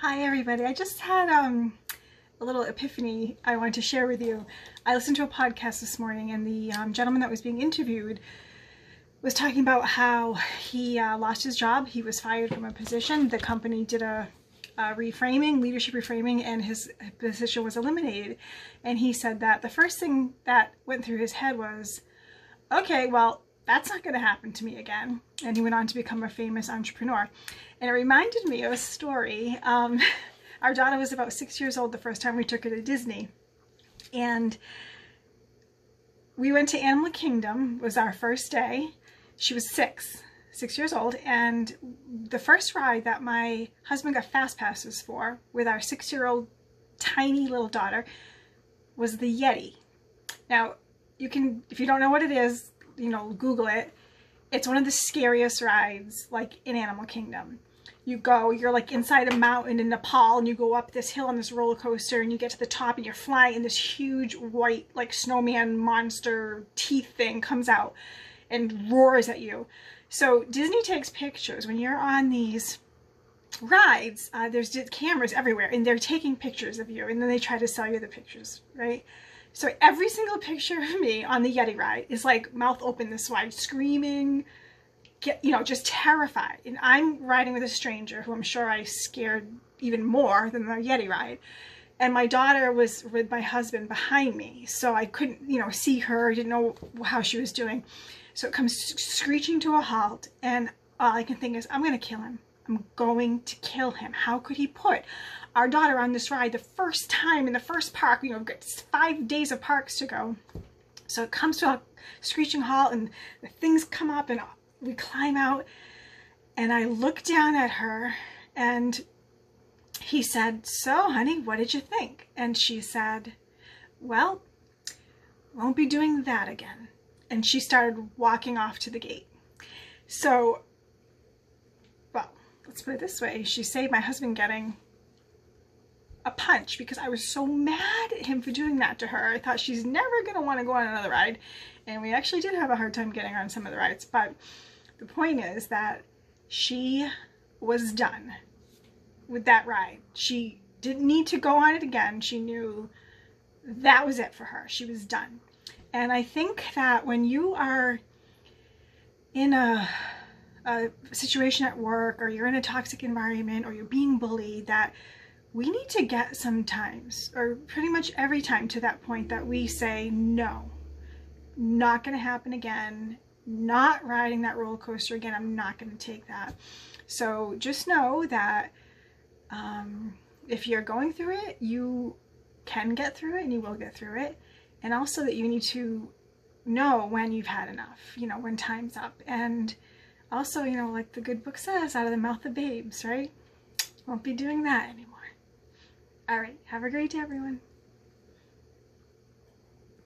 Hi everybody, I just had a little epiphany I wanted to share with you. I listened to a podcast this morning and the gentleman that was being interviewed was talking about how he lost his job. He was fired from a position. The company did a reframing, leadership reframing, and his position was eliminated. And he said that the first thing that went through his head was, okay, well, that's not going to happen to me again. And he went on to become a famous entrepreneur. And it reminded me of a story. Our daughter was about 6 years old the first time we took her to Disney. And we went to Animal Kingdom, was our first day. She was six years old. And the first ride that my husband got fast passes for with our 6-year-old tiny little daughter was the Yeti. Now, you can, if you don't know what it is, you know, Google it. It's one of the scariest rides, like, in Animal Kingdom. You go, you're like inside a mountain in Nepal, and you go up this hill on this roller coaster, and you get to the top, and you're flying, and this huge white, like, snowman monster teeth thing comes out and roars at you. So Disney takes pictures when you're on these rides. There's cameras everywhere, and they're taking pictures of you, and then they try to sell you the pictures, right? So every single picture of me on the Yeti ride is like mouth open this wide, screaming, just terrified. And I'm riding with a stranger who I'm sure I scared even more than the Yeti ride. And my daughter was with my husband behind me, so I couldn't, see her. I didn't know how she was doing. So it comes screeching to a halt, and all I can think is, I'm going to kill him. I'm going to kill him. How could he put our daughter on this ride the first time in the first park? We've got 5 days of parks to go. So it comes to a screeching halt, and the things come up, and we climb out, and I look down at her, and he said, "So, honey, what did you think?" And she said, "Well, won't be doing that again." And she started walking off to the gate. So, well, let's put it this way. She saved my husband getting a punch because I was so mad at him for doing that to her. I thought she's never going to want to go on another ride. And we actually did have a hard time getting her on some of the rides. But the point is that she was done with that ride. She didn't need to go on it again. She knew that was it for her. She was done. And I think that when you are in a situation at work, or you're in a toxic environment, or you're being bullied, that we need to get sometimes, or pretty much every time, to that point that we say, no, not going to happen again, not riding that roller coaster again, I'm not going to take that. So just know that if you're going through it, you can get through it, and you will get through it. And also that you need to know when you've had enough, when time's up. And also, like the good book says, out of the mouth of babes, right? Won't be doing that anymore. All right, have a great day, everyone.